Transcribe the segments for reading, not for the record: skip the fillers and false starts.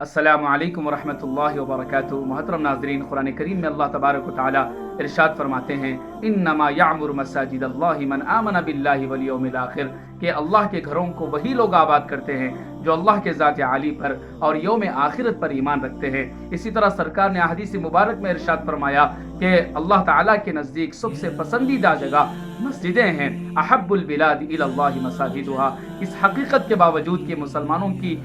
السلام علیکم ورحمۃ اللہ وبرکاتہ۔ محترم ناظرین، قرآن کریم میں اللہ تبارک و تعالی ارشاد فرماتے ہیں انما یعمر مساجد اللہ من آمن باللہ والیوم الآخر، کہ اللہ کے گھروں کو وہی لوگ آباد کرتے ہیں جو اللہ کے ذات عالی پر اور یوم آخرت پر ایمان رکھتے ہیں۔ اسی طرح سرکار نے احادیث مبارک میں ارشاد فرمایا کہ اللہ تعالیٰ کے نزدیک سب سے پسندیدہ جگہ مسجدیں ہیں، احب البلاد الی اللہ مساجدها۔ اس حقیقت کے باوجود کہ مسلمانوں کی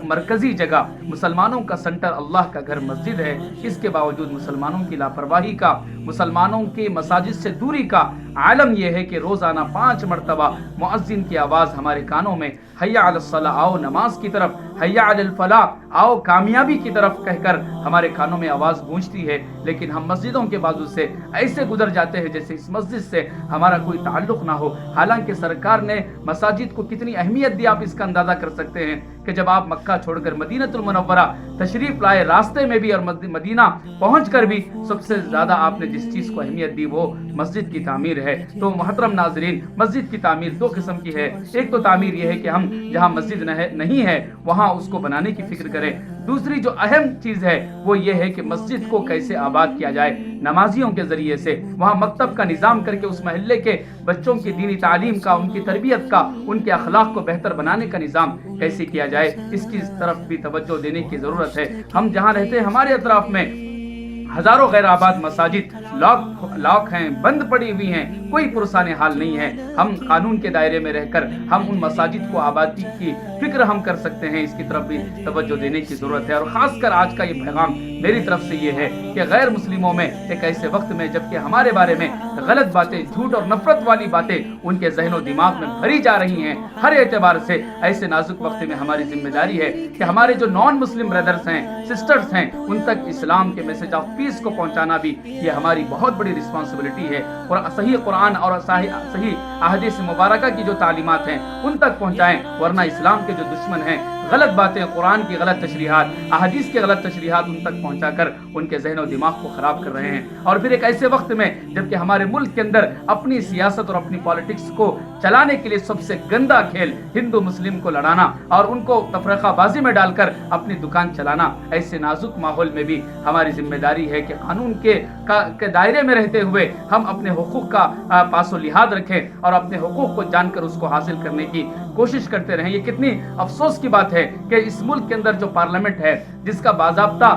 مرکزی جگہ، مسلمانوں کا سنٹر اللہ کا گھر مسجد ہے، اس کے باوجود مسلمانوں کی لاپرواہی کا، مسلمانوں کے مساجد سے دوری کا عالم یہ ہے کہ روزانہ 5 مرتبہ مؤذن کی آواز ہمارے کانوں میں حیا علی الصلاۃ، آؤ نماز کی طرف، حیا علی الفلاح، آؤ کامیابی کی طرف کہہ کر ہمارے کانوں میں آواز گونجتی ہے، لیکن ہم مسجدوں کے بازو سے ایسے گزر جاتے ہیں جیسے اس مسجد سے ہمارا کوئی تعلق نہ ہو۔ حالانکہ سرکار نے مساجد کو کتنی اہمیت دی، آپ اس کا اندازہ کر سکتے ہیں کہ جب آپ مکہ چھوڑ کر مدینہ المنورہ تشریف لائے، راستے میں بھی اور مدینہ پہنچ کر بھی سب سے زیادہ آپ نے جس چیز کو اہمیت دی وہ مسجد کی تعمیر ہے۔ تو محترم ناظرین، مسجد کی تعمیر 2 قسم کی ہے۔ ایک تو تعمیر یہ ہے کہ ہم جہاں مسجد نہیں ہے وہاں اس کو بنانے کی فکر کریں۔ دوسری جو اہم چیز ہے وہ یہ ہے کہ مسجد کو کیسے آباد کیا جائے، نمازیوں کے ذریعے سے، وہاں مکتب کا نظام کر کے اس محلے کے بچوں کی دینی تعلیم کا، ان کی تربیت کا، ان کے اخلاق کو بہتر بنانے کا نظام کیسے کیا جائے، اس کی طرف بھی توجہ دینے کی ضرورت ہے۔ ہم جہاں رہتے ہیں ہمارے اطراف میں ہزاروں غیر آباد مساجد لاک ہیں، بند پڑی ہوئی ہیں، کوئی پرسان حال نہیں ہے۔ ہم قانون کے دائرے میں رہ کر ہم ان مساجد کو آبادی کی فکر ہم کر سکتے ہیں، اس کی طرف بھی توجہ دینے کی ضرورت ہے۔ اور خاص کر آج کا یہ پیغام میری طرف سے یہ ہے کہ غیر مسلموں میں ایک ایسے وقت میں جبکہ ہمارے بارے میں غلط باتیں، جھوٹ اور نفرت والی باتیں ان کے ذہن و دماغ میں بھری جا رہی ہیں، ہر اعتبار سے ایسے نازک وقت میں ہماری ذمہ داری ہے کہ ہمارے جو نان مسلم بردرز ہیں، سسٹرز ہیں، ان تک اسلام کے میسج آف پیس کو پہنچانا بھی یہ ہماری بہت بڑی رسپانسبلٹی ہے۔ اور صحیح قرآن اور صحیح احادیث مبارکہ کی جو تعلیمات ہیں ان تک پہنچائیں، ورنہ اسلام کے جو دشمن ہیں غلط باتیں، قرآن کی غلط تشریحات، احادیث کی غلط تشریحات ان تک پہنچا کر ان کے ذہن و دماغ کو خراب کر رہے ہیں۔ اور پھر ایک ایسے وقت میں جبکہ ہمارے ملک کے اندر اپنی سیاست اور اپنی پالیٹکس کو چلانے کے لیے سب سے گندا کھیل ہندو مسلم کو لڑانا اور ان کو تفرقہ بازی میں ڈال کر اپنی دکان چلانا، ایسے نازک ماحول میں بھی ہماری ذمہ داری ہے کہ قانون کے دائرے میں رہتے ہوئے ہم اپنے حقوق کا پاس و لحاظ رکھیں اور اپنے حقوق کو جان کر اس کو حاصل کرنے کی کوشش کرتے رہیں۔ یہ کتنی افسوس کی بات ہے کہ اس ملک کے اندر جو پارلیمنٹ ہے، جس کا باضابطہ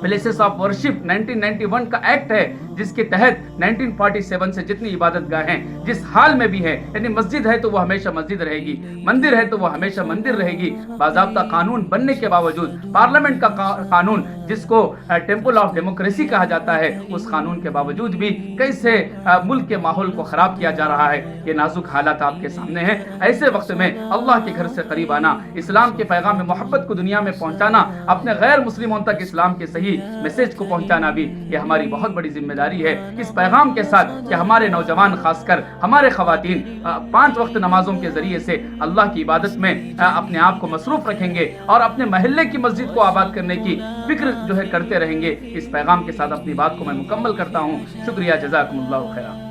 پلیسز آف ورشپ 1991 کا ایکٹ ہے، جس کے تحت 1947 سے جتنی عبادت گاہیں جس حال میں بھی ہے، یعنی مسجد ہے تو وہ ہمیشہ مسجد رہے گی، مندر ہے تو وہ ہمیشہ مندر رہے گی، باضابطہ قانون بننے کے باوجود پارلیمنٹ کا قانون جس کو ٹیمپل آف ڈیموکریسی کہا جاتا ہے، اس قانون کے باوجود بھی کیسے ملک کے ماحول کو خراب کیا جا رہا ہے، یہ نازک حالات آپ کے سامنے ہیں۔ ایسے وقت میں اللہ کے گھر سے قریب آنا، اسلام کے پیغام میں محبت کو دنیا میں پہنچانا، اپنے غیر مسلموں تک اسلام کے صحیح میسج کو پہنچانا بھی یہ ہماری بہت بڑی ذمہ داری ہے۔ اس پیغام کے ساتھ کہ ہمارے نوجوان، خاص کر ہمارے خواتین 5 وقت نمازوں کے ذریعے سے اللہ کی عبادت میں اپنے آپ کو مصروف رکھیں گے اور اپنے محلے کی مسجد کو آباد کرنے کی فکر جو ہے کرتے رہیں گے، اس پیغام کے ساتھ اپنی بات کو میں مکمل کرتا ہوں۔ شکریہ، جزاکم اللہ خیرا۔